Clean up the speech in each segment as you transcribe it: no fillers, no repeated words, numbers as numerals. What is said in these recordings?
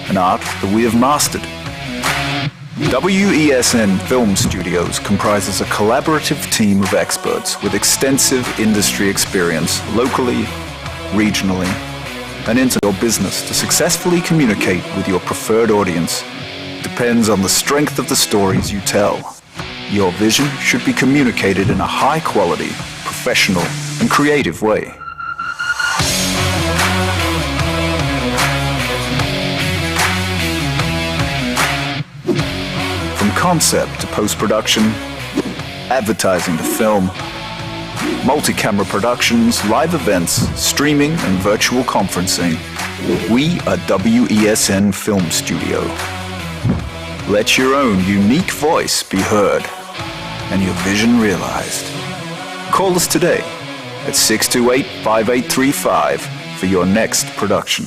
an art that we have mastered. WESN Film Studios comprises a collaborative team of experts with extensive industry experience locally, regionally, and into your business to successfully communicate with your preferred audience. Depends on the strength of the stories you tell. Your vision should be communicated in a high-quality, professional, and creative way. From concept to post-production, advertising to film, multi-camera productions, live events, streaming, and virtual conferencing, we are WESN Film Studio. Let your own unique voice be heard and your vision realized. Call us today at 628-5835 for your next production.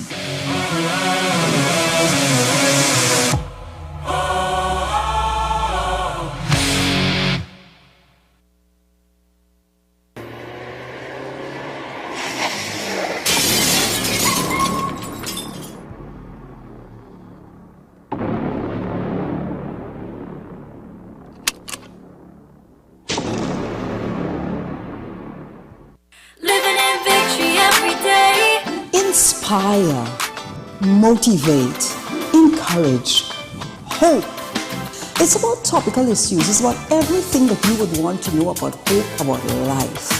Inspire, motivate, encourage, hope. It's about topical issues. It's about everything that you would want to know about hope, about life.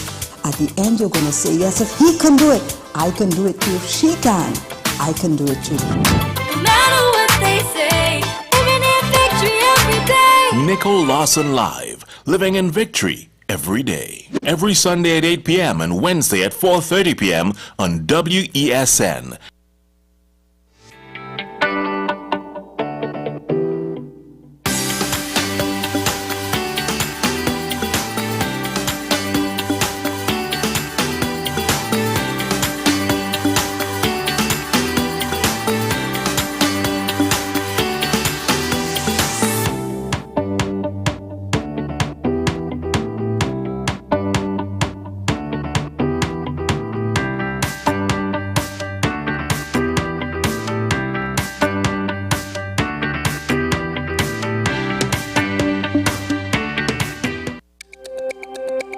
At the end, you're going to say, yes, if he can do it, I can do it too. If she can, I can do it too. No matter what they say, living in victory every day. Nicole Lawson Live, living in victory every day. Every Sunday at 8 p.m. and Wednesday at 4:30 p.m. on WESN.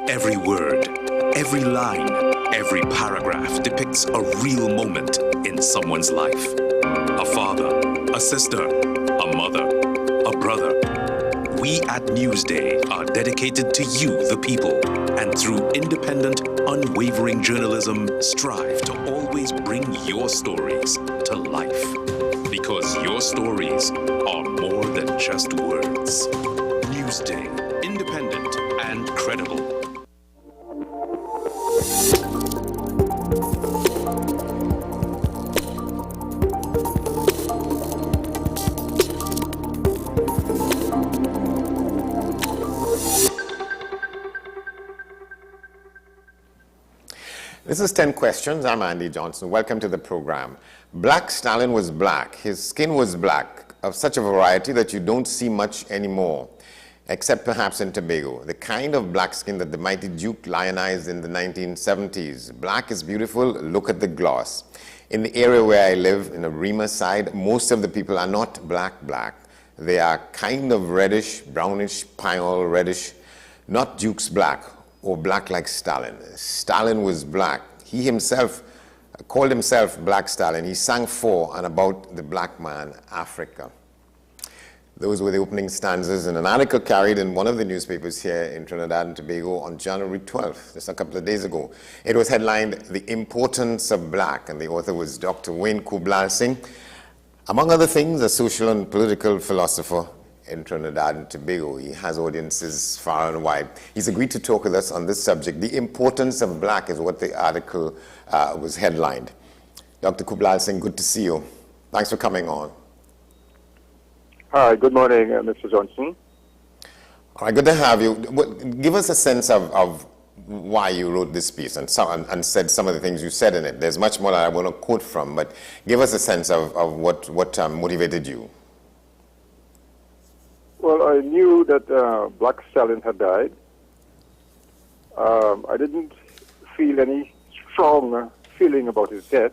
Every word, every line, every paragraph depicts a real moment in someone's life. A father, a sister, a mother, a brother. We at Newsday are dedicated to you, the people, and through independent, unwavering journalism, strive to always bring your stories to life. Because your stories are more than just words. Newsday, independent and credible. This is 10 Questions. I'm Andy Johnson. Welcome to the program. Black Stalin was black. His skin was black, of such a variety that you don't see much anymore, except perhaps in Tobago. The kind of black skin that the mighty Duke lionized in the 1970s. Black is beautiful. Look at the gloss. In the area where I live, in the Rima side, most of the people are not black. They are kind of reddish, brownish, pale reddish, not Duke's black, or black like Stalin. Stalin was black. He himself called himself Black Stalin. He sang for and about the black man, Africa. Those were the opening stanzas in an article carried in one of the newspapers here in Trinidad and Tobago on January 12th, just a couple of days ago. It was headlined, "The Importance of Black," and the author was Dr. Wayne Kublal Singh, among other things, a social and political philosopher in Trinidad and Tobago. He has audiences far and wide. He's agreed to talk with us on this subject. The importance of black is what the article was headlined. Dr. Kublal Singh, good to see you. Thanks for coming on. Hi, good morning, Mr. Johnson. All right, good to have you. Give us a sense of why you wrote this piece and said some of the things you said in it. There's much more that I want to quote from, but give us a sense of what motivated you. Well, I knew that Black Stalin had died. I didn't feel any strong feeling about his death.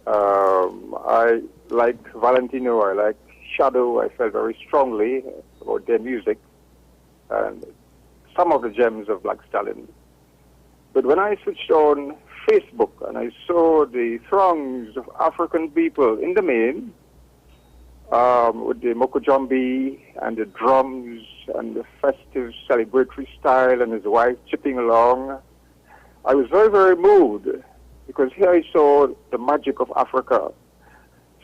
I like Valentino, I like Shadow. I felt very strongly about their music and some of the gems of Black Stallion. But when I switched on Facebook and I saw the throngs of African people in the main, with the Mokojombi and the drums and the festive celebratory style and his wife chipping along, I was very, very moved because here I saw the magic of Africa,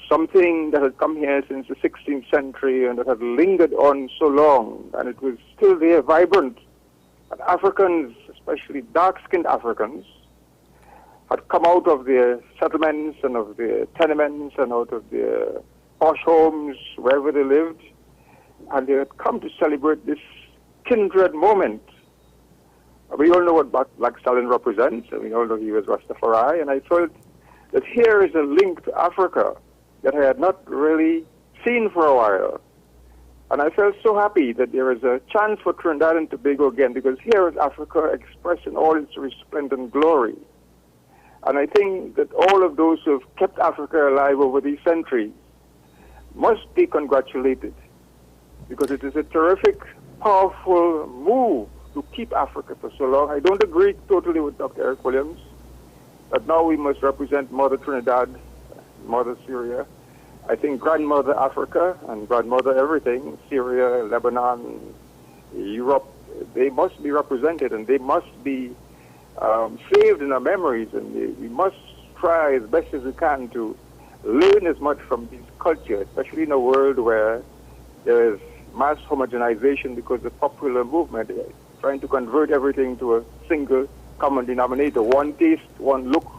something that had come here since the 16th century and that had lingered on so long, and it was still there, vibrant. And Africans, especially dark-skinned Africans, had come out of their settlements and of their tenements and out of their posh homes, wherever they lived, and they had come to celebrate this kindred moment. We all know what Black Stallion represents, and we all know he was Rastafari, and I felt that here is a link to Africa that I had not really seen for a while. And I felt so happy that there is a chance for Trinidad and Tobago again, because here is Africa expressed in all its resplendent glory. And I think that all of those who have kept Africa alive over these centuries must be congratulated, because it is a terrific, powerful move to keep Africa for so long. I don't agree totally with Dr. Eric Williams that now we must represent Mother Trinidad, Mother Syria. I think Grandmother Africa and Grandmother everything, Syria, Lebanon, Europe, they must be represented and they must be saved in our memories, and we must try as best as we can to learn as much from these cultures, especially in a world where there is mass homogenization because of popular movement, trying to convert everything to a single common denominator, one taste, one look,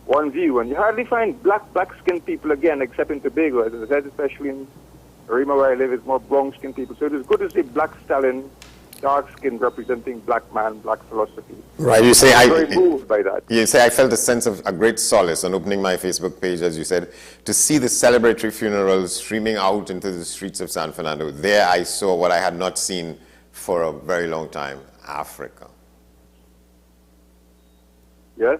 one view. And you hardly find black-skinned people again, except in Tobago. As I said, especially in Rima, where I live, it's more brown-skinned people. So it is good to see Black Stallion, dark skin representing black man, black philosophy. Right, you say I'm very moved by that. You say I felt a sense of a great solace on opening my Facebook page, as you said, to see the celebratory funerals streaming out into the streets of San Fernando. There I saw what I had not seen for a very long time, Africa. Yes?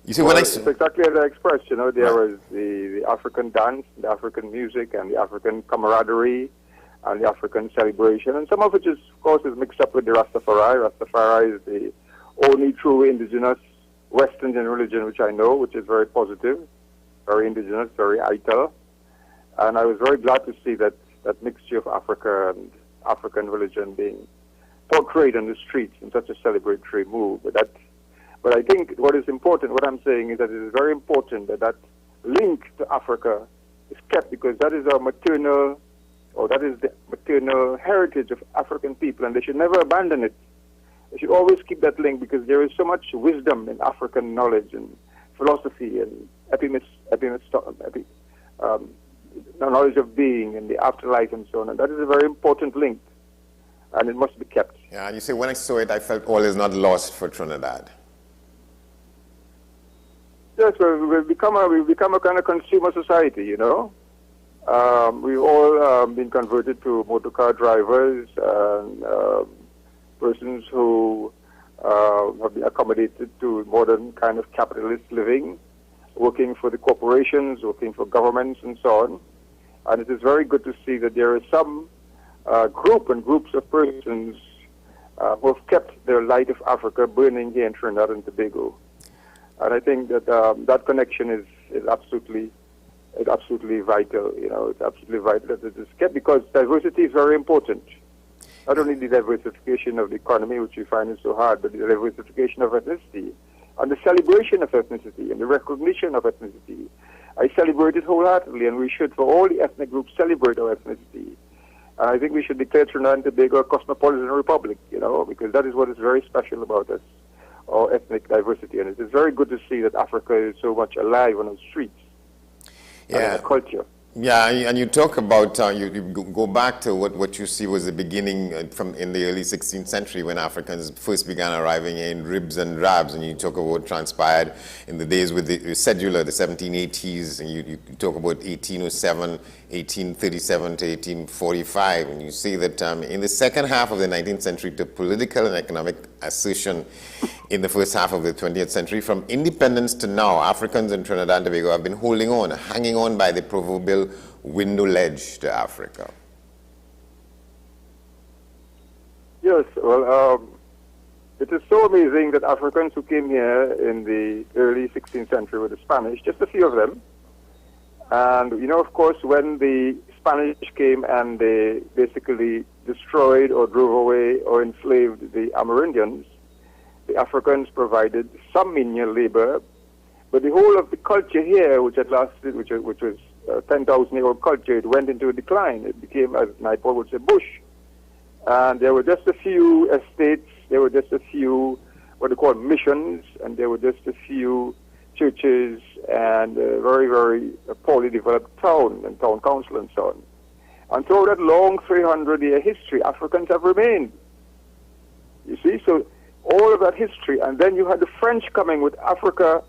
You see, well, when it's exactly as I expressed, you know, there was the African dance, the African music, and the African camaraderie, and the African celebration, and some of it is, of course, is mixed up with the Rastafari. Rastafari is the only true indigenous West Indian religion which I know, which is very positive, very indigenous, very ital. And I was very glad to see that mixture of Africa and African religion being portrayed on the streets in such a celebratory move. But I think what is important, what I'm saying is that it is very important that link to Africa is kept, because that is our maternal, or that is the maternal heritage of African people, and they should never abandon it. They should always keep that link, because there is so much wisdom in African knowledge and philosophy and knowledge of being and the afterlife and so on, and that is a very important link, and it must be kept. Yeah, and you say, when I saw it, I felt all is not lost for Trinidad. Yes, we've become a kind of consumer society, you know. We've all been converted to motorcar drivers and persons who have been accommodated to modern kind of capitalist living, working for the corporations, working for governments and so on. And it is very good to see that there is some groups of persons who have kept their light of Africa burning here in Trinidad and Tobago. And I think that that connection is absolutely vital. You know, it's absolutely vital that it is kept, because diversity is very important. Not only the diversification of the economy, which we find is so hard, but the diversification of ethnicity and the celebration of ethnicity and the recognition of ethnicity. I celebrate it wholeheartedly, and we should, for all the ethnic groups, celebrate our ethnicity. And I think we should declare Trinidad and Tobago a cosmopolitan republic, you know, because that is what is very special about us, our ethnic diversity. And it is very good to see that Africa is so much alive on the streets. Yeah. And culture. Yeah, and you talk about, you go back to what you see was the beginning from in the early 16th century, when Africans first began arriving in ribs and drabs, and you talk about what transpired in the days with the cedula, the 1780s, and you talk about 1807, 1837 to 1845, and you see that in the second half of the 19th century, the political and economic assertion in the first half of the 20th century. From independence to now, Africans in Trinidad and Tobago have been holding on, hanging on by the proverbial window ledge to Africa. Yes, well, it is so amazing that Africans who came here in the early 16th century with the Spanish, just a few of them, and, you know, of course, when the Spanish came and they basically destroyed or drove away or enslaved the Amerindians, the Africans provided some menial labor, but the whole of the culture here, which had lasted, which was 10,000-year-old culture, it went into a decline. It became, as Naipaul would say, bush. And there were just a few estates, there were just a few what they call missions, and there were just a few churches and a very, very poorly developed town and town council and so on. And through that long 300-year history, Africans have remained. You see, so all of that history, and then you had the French coming with Africa.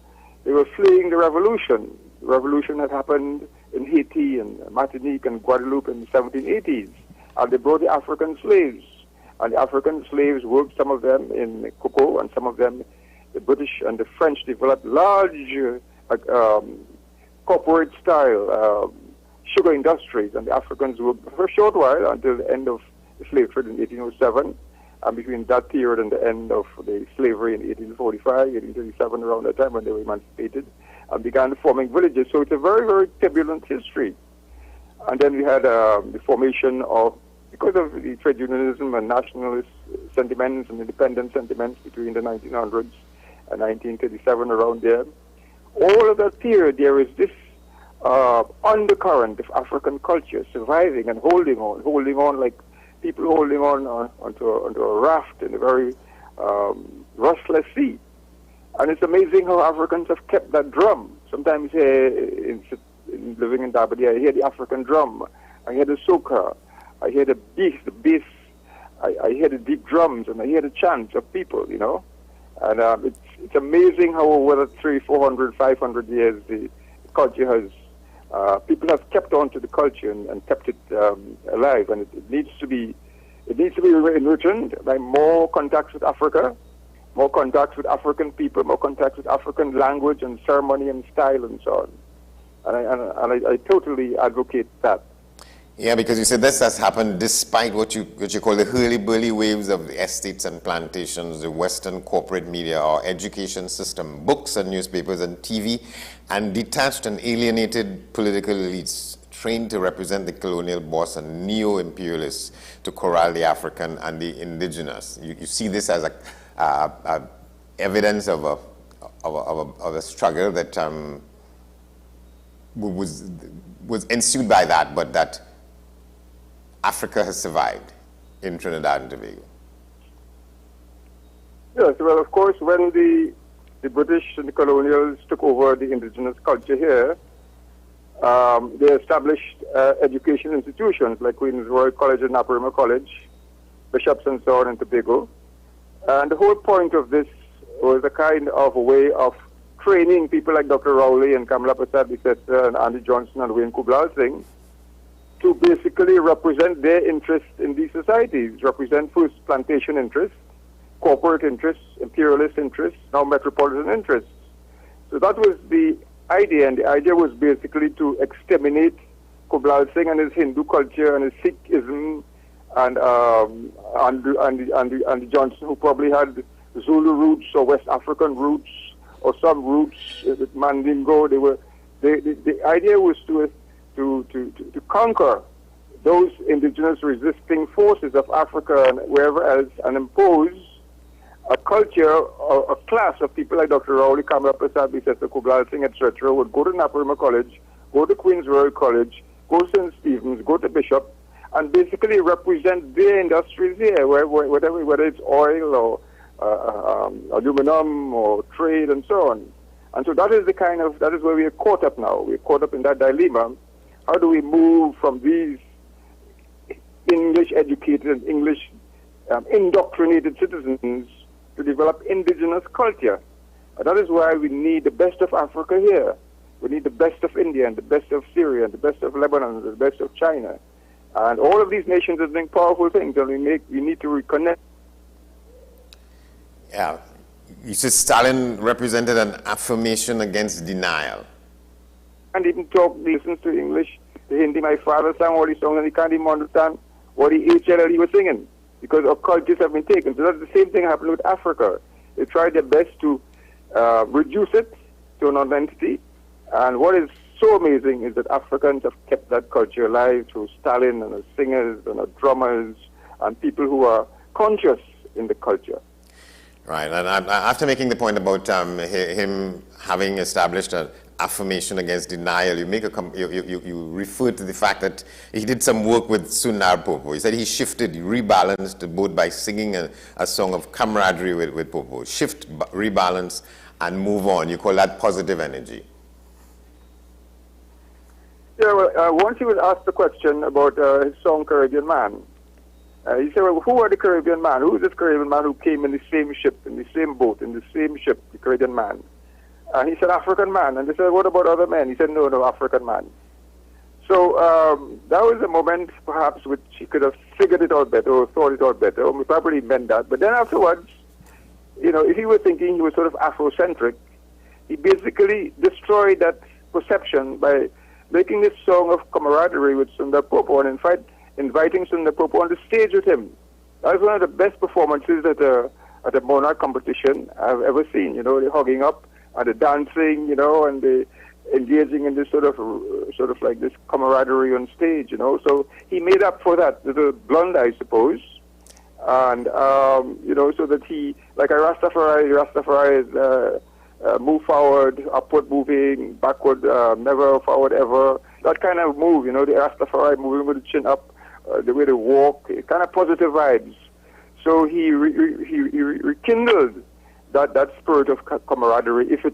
They were fleeing the revolution. The revolution had happened in Haiti and Martinique and Guadeloupe in the 1780s. And they brought the African slaves. And the African slaves worked, some of them in cocoa, and some of them, the British and the French developed large corporate-style sugar industries. And the Africans worked for a short while until the end of the slave trade in 1807. And between that period and the end of the slavery in 1845, 1837, around that time when they were emancipated, and began forming villages. So it's a very, very turbulent history. And then we had the formation of, because of the trade unionism and nationalist sentiments and independent sentiments between the 1900s and 1937, around there, all of that period, there is this undercurrent of African culture surviving and holding on like people holding on onto a raft in a very restless sea. And it's amazing how Africans have kept that drum. Sometimes here, living in Dabadi, I hear the African drum, I hear the soca, I hear the bass, I hear the deep drums, and I hear the chants of people, you know. And it's amazing how over 300, 400, 500 years the culture has, people have kept on to the culture and kept it alive, and it needs to be enriched by more contacts with Africa, more contacts with African people, more contacts with African language and ceremony and style and so on. And I totally advocate that. Yeah, because you said this has happened despite what you call the hurly-burly waves of the estates and plantations, the Western corporate media, our education system, books and newspapers and TV, and detached and alienated political elites trained to represent the colonial boss and neo-imperialists to corral the African and the indigenous. You see this as a evidence of a struggle that was ensued by that, but that Africa has survived in Trinidad and Tobago. Yes, well, of course, when the British and the colonials took over the indigenous culture here, they established education institutions like Queen's Royal College and Naparima College, bishops and so on in Tobago. And the whole point of this was a kind of a way of training people like Dr. Rowley and Kamala Prasad Bisesta and Andy Johnson and Wayne Kublal Singh to basically represent their interests in these societies, represent first plantation interests, corporate interests, imperialist interests, now metropolitan interests. So that was the idea, and the idea was basically to exterminate Kublal Singh and his Hindu culture and his Sikhism and the Johnson, who probably had Zulu roots or West African roots or some roots with Mandingo. The idea was to conquer those indigenous resisting forces of Africa and wherever else and impose a culture or a class of people like Dr. Rowley, Kamala Prasad Bisesta, Kublal Singh, etc. would go to Naparima College, go to Queen's Royal College, go to St. Stephen's, go to Bishop, and basically represent their industries here, whether it's oil or aluminum or trade and so on. And so that is where we are caught up now. We're caught up in that dilemma. How do we move from these English-educated and English-indoctrinated citizens to develop indigenous culture? And that is why we need the best of Africa here. We need the best of India and the best of Syria and the best of Lebanon and the best of China. And all of these nations are doing powerful things, and we need to reconnect. Yeah. You said Stalin represented an affirmation against denial. And even listens to English, the Hindi. My father sang all these songs and he can't even understand what the HLL he was singing because our cultures have been taken. So that's the same thing happened with Africa. They tried their best to reduce it to an identity. And what is so amazing is that Africans have kept that culture alive through Stalin and the singers and the drummers and people who are conscious in the culture. Right, and after making the point about him having established an affirmation against denial, you refer to the fact that he did some work with Sundar Popo. He said he shifted, he rebalanced both by singing a song of camaraderie with Popo. Shift, rebalance, and move on. You call that positive energy. Yeah, well, once he was asked the question about his song Caribbean Man, he said, well, who are the Caribbean man? Who is this Caribbean man who came in the same ship, in the same boat, in the same ship, the Caribbean man? And he said, African man. And they said, what about other men? He said, no, African man. So that was a moment, perhaps, which he could have figured it out better or thought it out better, or he probably meant that. But then afterwards, you know, if he was thinking he was sort of Afrocentric, he basically destroyed that perception by making this song of camaraderie with Sundar Popo, and in fact, inviting Sundar Popo on the stage with him. That was one of the best performances at a Monarch competition I've ever seen. You know, the hugging up and the dancing, you know, and the engaging in this sort of like this camaraderie on stage, you know. So he made up for that little blunder, I suppose. And, you know, so that he, like a Rastafari is move forward, upward moving, backward, never forward ever. That kind of move, you know, the Rastafari moving with the chin up, the way they walk, kind of positive vibes. So he rekindled that spirit of camaraderie, if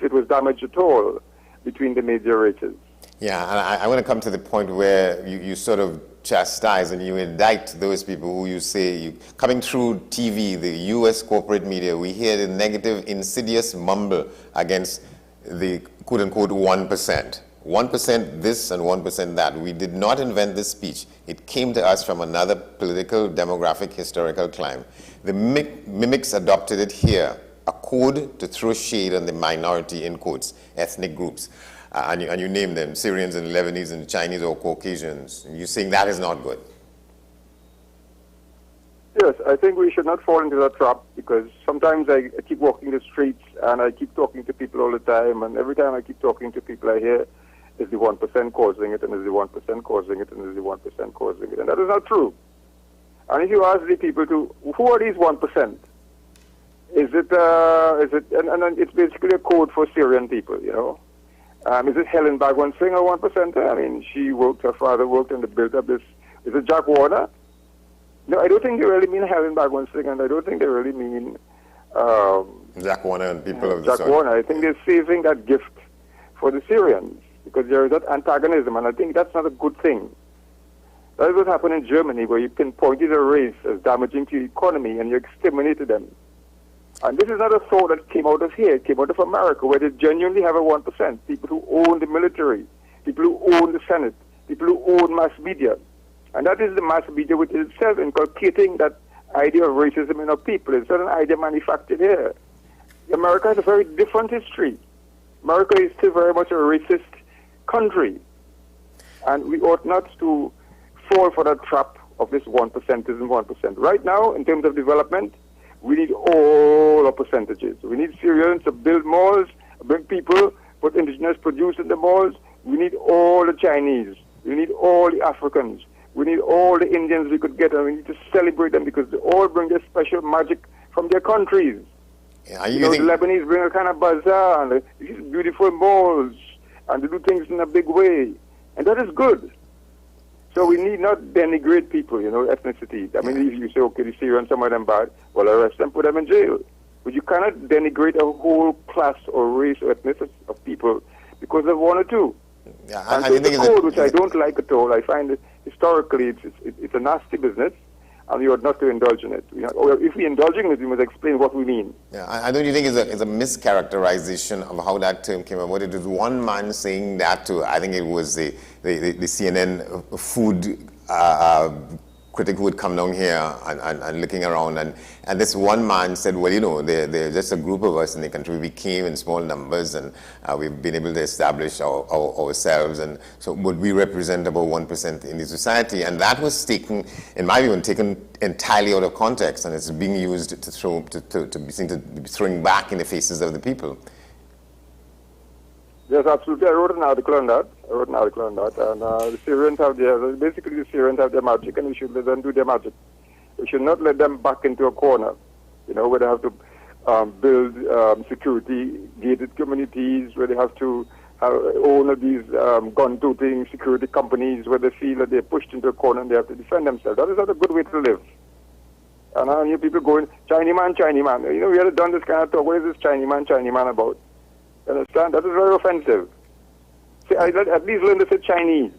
it was damaged at all, between the major races. Yeah, and I want to come to the point where you sort of chastise and you indict those people who you say, coming through TV, the U.S. corporate media, we hear the negative, insidious mumble against the quote-unquote 1%. 1% this and 1% that. We did not invent this speech. It came to us from another political, demographic, historical climb. The mimics adopted it here, a code to throw shade on the minority, in quotes, ethnic groups. And you name them, Syrians and Lebanese and Chinese or Caucasians. And you're saying that is not good. Yes, I think we should not fall into that trap, because sometimes I keep walking the streets and I keep talking to people all the time, and every time I keep talking to people I hear, is the 1% causing it, and is the 1% causing it, and is the 1% causing it. And that is not true. And if you ask the people who are these 1%? Is it, and it's basically a code for Syrian people, you know. Is it Helen Bagwan Singh, a 1%? I mean, her father worked, and they built up this. Is it Jack Warner? No, I don't think they really mean Helen Bagwan Singh, and I don't think they really mean Jack Warner and people of the Jack Warner. I think they're saving that gift for the Syrians, because there is that antagonism, and I think that's not a good thing. That is what happened in Germany, where you pinpointed a race as damaging to your economy, and you exterminated them. And this is not a thought that came out of here. It came out of America, where they genuinely have a 1%. People who own the military, people who own the Senate, people who own mass media. And that is the mass media which is itself inculcating that idea of racism in our people. It's not an idea manufactured here. America has a very different history. America is still very much a racist country. And we ought not to fall for that trap of this 1% isn't 1%. Right now, in terms of development, we need all our percentages. We need Syrians to build malls, bring people, put indigenous produce in the malls. We need all the Chinese. We need all the Africans. We need all the Indians we could get, and we need to celebrate them, because they all bring their special magic from their countries. Yeah, the Lebanese bring a kind of bazaar and these beautiful malls, and they do things in a big way. And that is good. So we need not denigrate people, you know, ethnicity. I mean, if you say, okay, the Syrians, some of them bad, well, arrest them, put them in jail. But you cannot denigrate a whole class or race or ethnicity of people because of one or two. Yeah, and so the code, which I don't like at all, I find that historically it's a nasty business, and we ought not to indulge in it. Or if we indulge in it, we must explain what we mean. Yeah, I don't think it's a mischaracterization of how that term came about. It was one man saying that to, I think it was the CNN food critic who would come down here and looking around, and this one man said, well, you know, they're just a group of us in the country. We came in small numbers, and we've been able to establish ourselves, and so would we represent about 1% in the society? And that was taken, in my view, taken entirely out of context, and it's being used to be throwing back in the faces of the people. Yes, absolutely. I wrote an article on that. And the Syrians have their magic, and we should let them do their magic. We should not let them back into a corner, you know, where they have to build security-gated communities, where they have to own these gun-toting security companies, where they feel that they're pushed into a corner and they have to defend themselves. That is not a good way to live. And I hear people going, Chinese man. You know, we had done this kind of talk. What is this Chinese man about? You understand? That is very offensive. See, at least learn to say Chinese.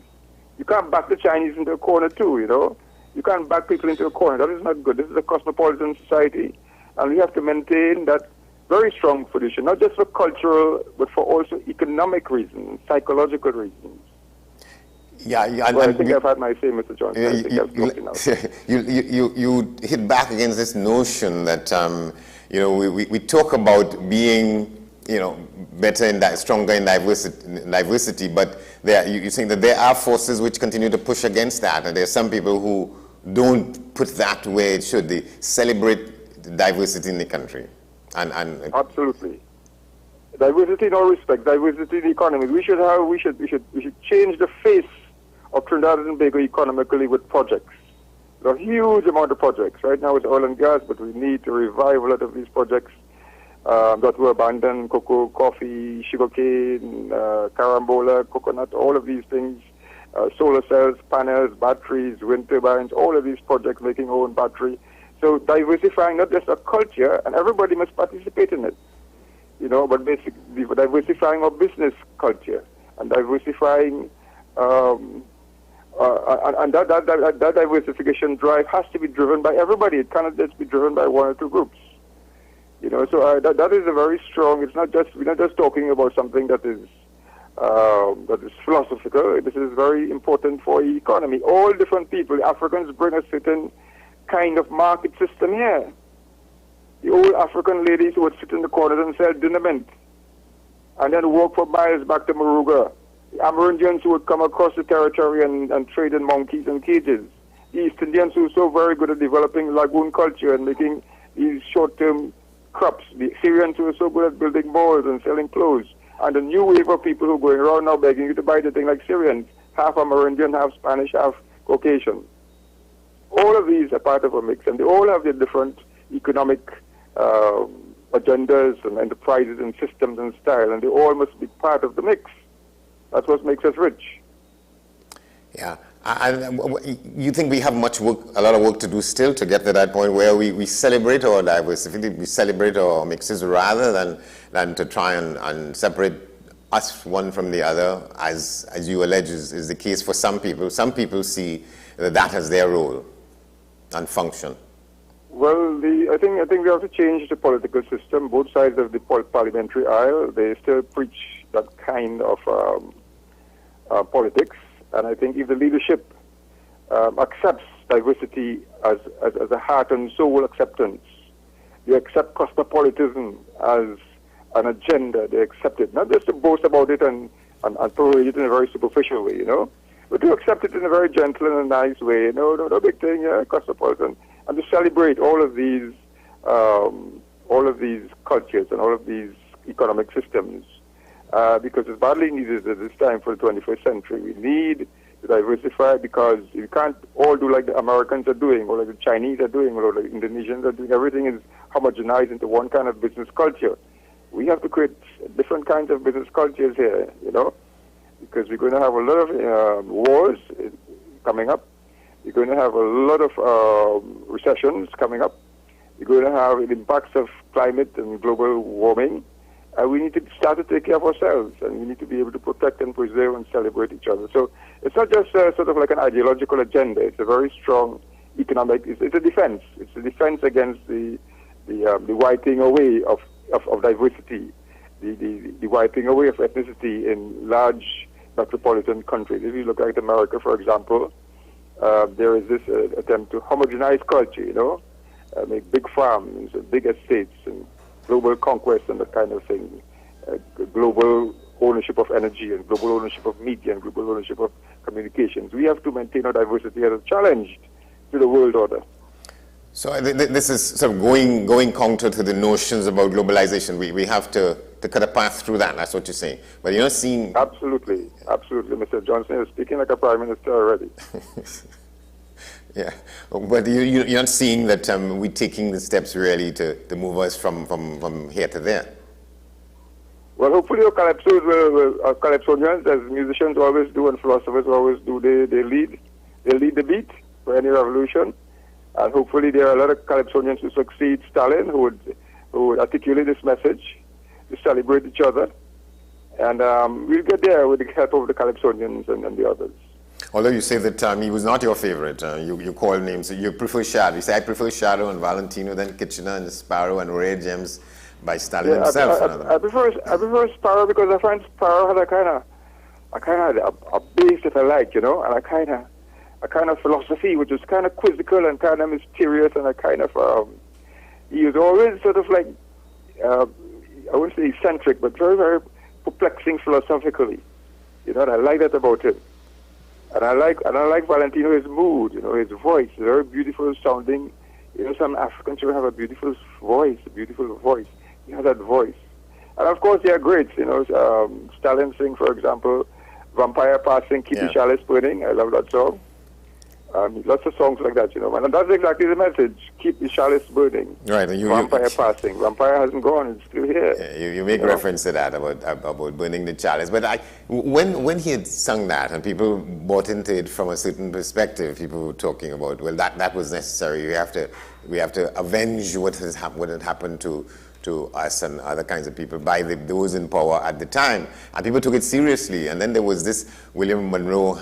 You can't back the Chinese into a corner too, you know. You can't back people into a corner. That is not good. This is a cosmopolitan society, and we have to maintain that very strong position, not just for cultural, but for also economic reasons, psychological reasons. Yeah, well, I think I've had my say, Mr. Johnson. I think I've spoken now. You hit back against this notion that, you know, we talk about being, you know, better and stronger in diversity, but you're saying that there are forces which continue to push against that, and there are some people who don't put that where it should. They celebrate diversity in the country. And absolutely, diversity in all respects, diversity in the economy. We should change the face of Trinidad and Tobago economically with projects. There are a huge amount of projects right now with oil and gas, but we need to revive a lot of these projects that were abandoned: cocoa, coffee, sugarcane, carambola, coconut, all of these things, solar cells, panels, batteries, wind turbines, all of these projects making our own battery. So diversifying not just a culture, and everybody must participate in it, you know, but basically diversifying our business culture and diversifying, and that diversification drive has to be driven by everybody. It cannot just be driven by one or two groups. You know, so that is a very strong. It's not just, we're not just talking about something that is philosophical. This is very important for the economy. All different people. Africans bring a certain kind of market system here. The old African ladies who would sit in the corners and sell dinner mint, and then walk for miles back to Moruga. The Amerindians who would come across the territory and trade in monkeys and cages. The East Indians who are so very good at developing lagoon culture and making these short-term crops. The Syrians who are so good at building malls and selling clothes. And the new wave of people who are going around now begging you to buy the thing like Syrians, half Amerindian, half Spanish, half Caucasian. All of these are part of a mix, and they all have their different economic agendas and enterprises and systems and style, and they all must be part of the mix. That's what makes us rich. Yeah. And you think we have a lot of work to do still to get to that point where we celebrate our diversity, we celebrate our mixes rather than to try and separate us one from the other, as you allege is the case for some people. Some people see that as their role and function. Well, I think we have to change the political system. Both sides of the parliamentary aisle, they still preach that kind of politics. And I think if the leadership accepts diversity as a heart and soul acceptance, they accept cosmopolitanism as an agenda, they accept it. Not just to boast about it and parade it in a very superficial way, you know, but to accept it in a very gentle and a nice way. No big thing, yeah, cosmopolitan. And to celebrate all of these cultures and all of these economic systems. Because it's badly needed at this time for the 21st century. We need to diversify because you can't all do like the Americans are doing, or like the Chinese are doing, or like the Indonesians are doing. Everything is homogenized into one kind of business culture. We have to create different kinds of business cultures here, you know, because we're going to have a lot of wars coming up. We're going to have a lot of recessions coming up. We're going to have the impacts of climate and global warming. We need to start to take care of ourselves, and we need to be able to protect and preserve and celebrate each other. So it's not just sort of like an ideological agenda. It's a very strong economic. It's a defense. It's a defense against the wiping away of diversity, the wiping away of ethnicity in large metropolitan countries. If you look at America, for example, there is this attempt to homogenize culture, make big farms, big estates, and global conquest and that kind of thing, global ownership of energy and global ownership of media and global ownership of communications. We have to maintain our diversity as a challenge to the world order. So this is sort of going counter to the notions about globalization. We have to cut a path through that. That's what you're saying. But you're not seeing... Absolutely. Mr. Johnson is speaking like a prime minister already. Yeah. But you're not seeing that we're taking the steps really to move us from here to there. Well, hopefully our calypsonians, as musicians always do and philosophers always do, they lead the beat for any revolution. And hopefully there are a lot of calypsonians who succeed Stalin, who would articulate this message, to celebrate each other. And we'll get there with the help of the calypsonians and the others. Although you say that he was not your favorite, you call names, you prefer Shadow. You say, I prefer Shadow and Valentino, then Kitchener and Sparrow and Rare Gems by Stalin himself. I prefer Sparrow because I find Sparrow had a kind of base that I like, and a kind of philosophy which is kind of quizzical and kind of mysterious, and a kind of he was always sort of like I wouldn't say eccentric, but very, very perplexing philosophically. And I like that about him. And I like Valentino, his mood, his voice, very beautiful sounding. Some African children have a beautiful voice. He has that voice. And of course, they are greats. Stalin sing, for example, Vampire Passing, Keep the Chalice Burning. I love that song. Lots of songs like that, and that's exactly the message. Keep the chalice burning. Right. Vampire passing. Vampire hasn't gone; it's still here. Yeah, you make reference to that about burning the chalice. But when he had sung that, and people bought into it from a certain perspective, people were talking about, well, that was necessary. We have to avenge what had happened to us and other kinds of people by those in power at the time, and people took it seriously. And then there was this William Monroe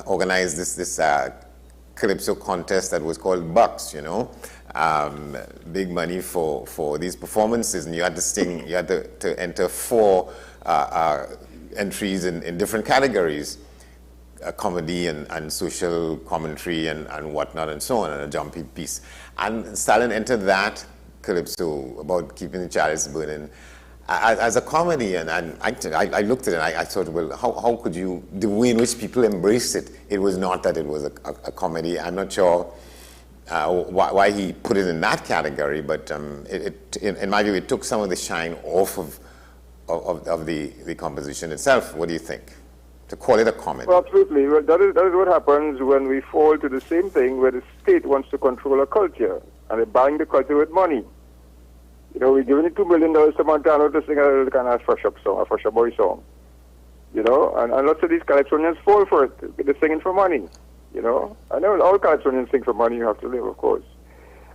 organized this calypso contest that was called Bucks, big money for these performances, and you had to sing, you had to enter 4 entries in different categories, comedy and social commentary and whatnot and so on, and a jumpy piece. And Stalin entered that calypso about keeping the chalice burning as a comedy, and I looked at it and I thought, well, how could you, the way in which people embraced it, it was not that it was a comedy. I'm not sure why he put it in that category, but in my view, it took some of the shine off of the composition itself. What do you think? To call it a comedy? Well, absolutely. Well, that is what happens when we fall to the same thing where the state wants to control a culture, and they're buying the culture with money. We're giving it $2 million to Montano to sing a kind of fresh up song, a fresh up boy song. And lots of these calypsonians fall for it. They're singing for money. I know all calypsonians sing for money. You have to live, of course.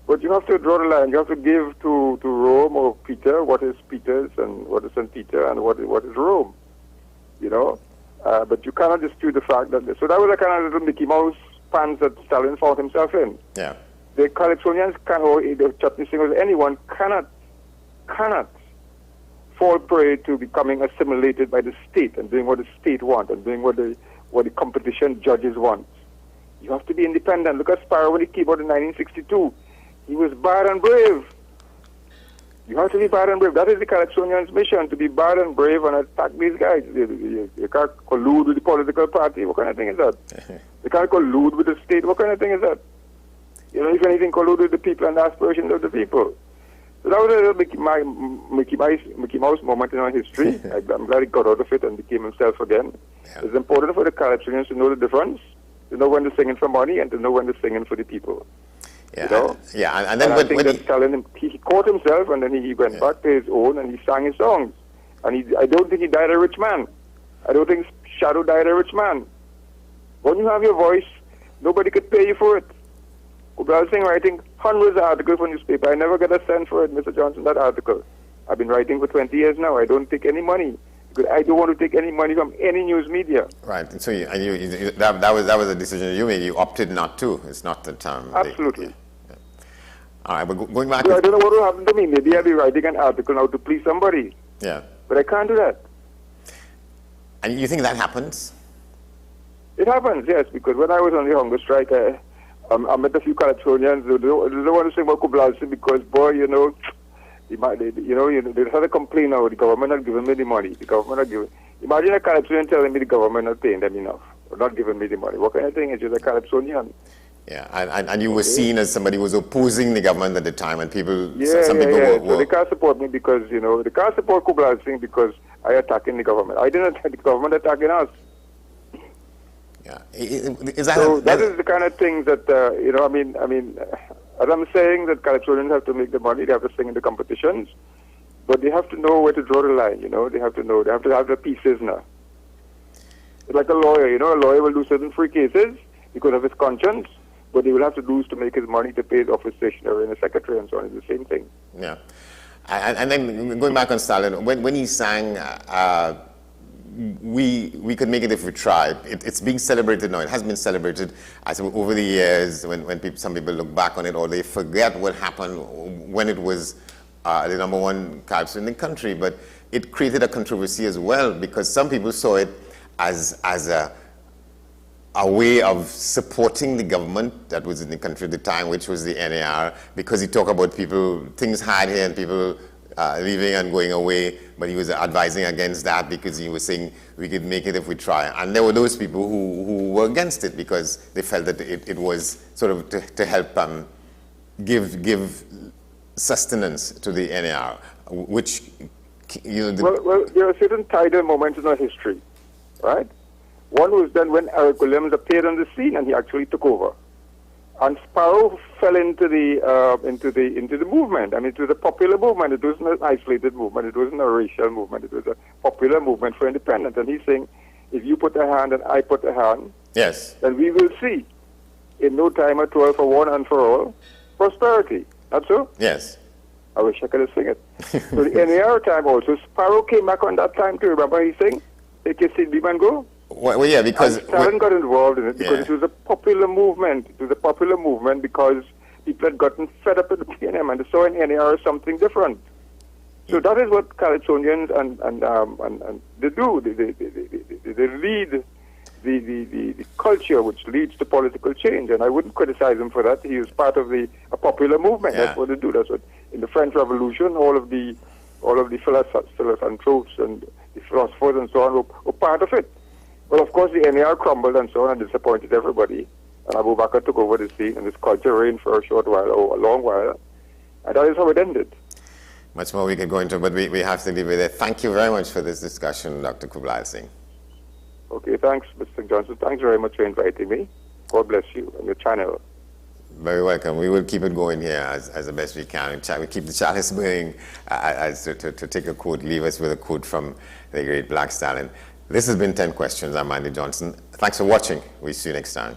But you have to draw the line. You have to give to Rome or Peter what is Peter's and what is St. Peter and what is Rome. But you cannot dispute the fact that... So that was a kind of little Mickey Mouse pants that Stalin found himself in. Yeah. The calypsonians or the chutney singers, anyone cannot fall prey to becoming assimilated by the state and doing what the state wants and doing what the competition judges want. You have to be independent. Look at Sparrow when he came out in 1962. He was bad and brave. You have to be bad and brave. That is the calypsonians' mission, to be bad and brave and attack these guys. You can't collude with the political party. What kind of thing is that? You can't collude with the state. What kind of thing is that? If anything, collude with the people and the aspirations of the people. So that was a little Mickey Mouse moment in our history. I'm glad he got out of it and became himself again. Yeah. It's important for the calypsonians to know the difference, to know when they're singing for money and to know when they're singing for the people. Yeah, and then I think that Stalin, he caught himself, and then he went back to his own and he sang his songs. And I don't think he died a rich man. I don't think Shadow died a rich man. When you have your voice, nobody could pay you for it. I was writing hundreds of articles for newspaper. I never get a cent for it, Mr. Johnson, that article. I've been writing for 20 years now. I don't take any money. Because I don't want to take any money from any news media. Right. And so that was a decision you made. You opted not to. It's not that absolutely. All right, but going back... I don't know what will happen to me. Maybe I'll be writing an article now to please somebody. Yeah. But I can't do that. And you think that happens? It happens, yes, because when I was on the hunger strike, I met a few Californians. They don't want to say about Kublalsi because, boy, they had to complain now. The government not giving me the money. The government not giving. Imagine a Calypsonian telling me the government not paying them enough or not giving me the money. What kind of thing is just a Calypsonian? Yeah, and you were seen as somebody who was opposing the government at the time, and people, some people were. So they can't support me because, they can't support Kublalsi because I attacking the government. I didn't attack the government attacking us. Yeah. That is the kind of thing that, as I'm saying that Calypsonians have to make the money, they have to sing in the competitions, but they have to know where to draw the line, they have to know, they have to have the pieces now. It's like a lawyer, a lawyer will do certain free cases because of his conscience, but he will have to lose to make his money to pay his office stationery and the secretary and so on. It's the same thing. Yeah. And then going back on Stalin, when he sang, we could make it if we try. It's being celebrated now. It has been celebrated as over the years when some people look back on it or they forget what happened when it was the #1 calypso in the country. But it created a controversy as well because some people saw it as a way of supporting the government that was in the country at the time, which was the NAR, because he talked about things hard here and people leaving and going away, but he was advising against that because he was saying we could make it if we try. And there were those people who were against it because they felt that it was sort of to help give sustenance to the NAR, which, Well, there are certain tidal moments in our history, right? One was then when Eric Williams appeared on the scene and he actually took over. And Sparrow fell into the movement. I mean, it was a popular movement. It wasn't an isolated movement. It wasn't a racial movement. It was a popular movement for independence. And he's saying, if you put a hand and I put a hand, yes, then we will see, in no time at all, for one and for all, prosperity. Not so? Yes. I wish I could have sing it. So the NAR time also, Sparrow came back on that time too. Remember he sang, take your seat, and go? Well, yeah, because Stalin got involved in it because it was a popular movement. It was a popular movement because people had gotten fed up with the PNM and they saw in NAR something different. So that is what Calypsonians and they do. They lead the culture which leads to political change, and I wouldn't criticize him for that. He is part of a popular movement. Yeah. That's what they do. That's what in the French Revolution, all of the philanthropes and the philosophers and so on were part of it. Well, of course, the NAR crumbled and so on and disappointed everybody. And Abu Bakr took over the scene, and this culture reigned for a short while, or a long while. And that is how it ended. Much more we could go into, but we have to leave it there. Thank you very much for this discussion, Dr. Kublai Singh. Okay, thanks, Mr. Johnson. Thanks very much for inviting me. God bless you and your channel. Very welcome. We will keep it going here as the best we can. We keep the chalice burning, to take a quote, leave us with a quote from the great Black Stalin. This has been 10 Questions. I'm Andy Johnson. Thanks for watching. We'll see you next time.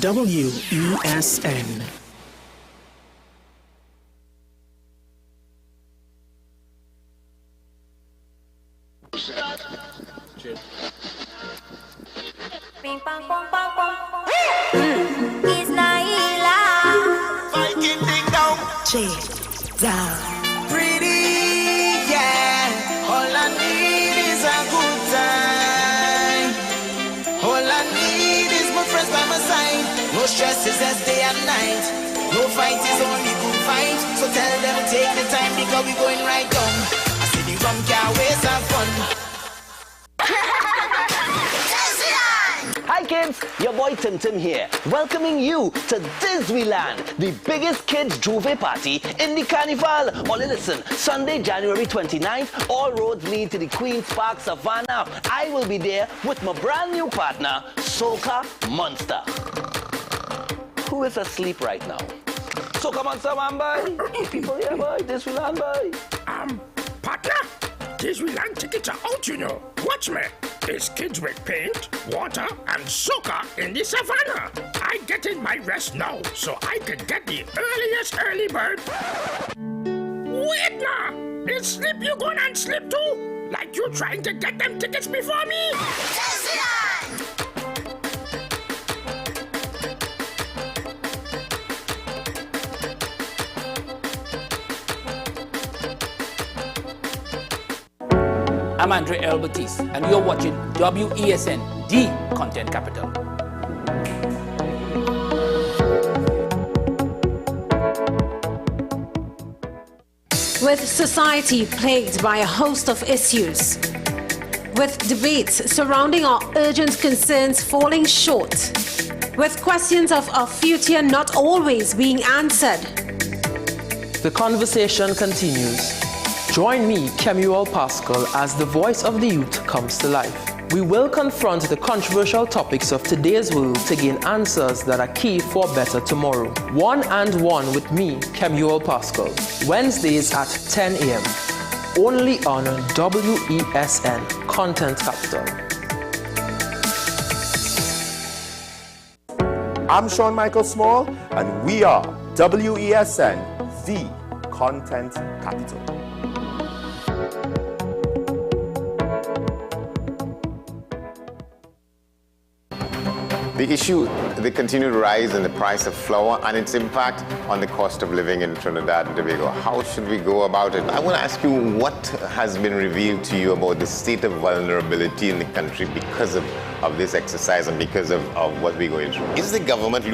WESN. Bing bang bong bang bong. It's Naila. Viking ding dong. Down. Pretty, yeah. All I need is a good time. All I need is my friends by my side. No stresses as day and night. No fight is only good fight. So tell them take the time because we going right down. I say the rum can't waste our fun. Hi kids, your boy Tim Tim here, welcoming you to Disneyland, the biggest kids Juve party in the carnival. Only listen, Sunday, January 29th, all roads lead to the Queen's Park Savannah. I will be there with my brand new partner, Soca Monster. Who is asleep right now? Soca Monster, man, boy. People here, boy. Disneyland, boy. Partner, Disneyland tickets are out, you know. Watch me. It's kids with paint, water, and soca in the savannah. I get in my rest now, so I can get the earliest early bird. Wait now! Is sleep you gonna and sleep too? Like you trying to get them tickets before me? I'm Andre Elbertis, and you're watching WESN, the content capital. With society plagued by a host of issues, with debates surrounding our urgent concerns falling short, with questions of our future not always being answered, the conversation continues. Join me, Kemuel Pascal, as the voice of the youth comes to life. We will confront the controversial topics of today's world to gain answers that are key for a better tomorrow. One and One with me, Kemuel Pascal. Wednesdays at 10 a.m. Only on WESN, Content Capital. I'm Sean Michael Small, and we are WESN, the Content Capital. The issue, the continued rise in the price of flour and its impact on the cost of living in Trinidad and Tobago. How should we go about it? I want to ask you, what has been revealed to you about the state of vulnerability in the country because of this exercise and because of what we're going through? Is the government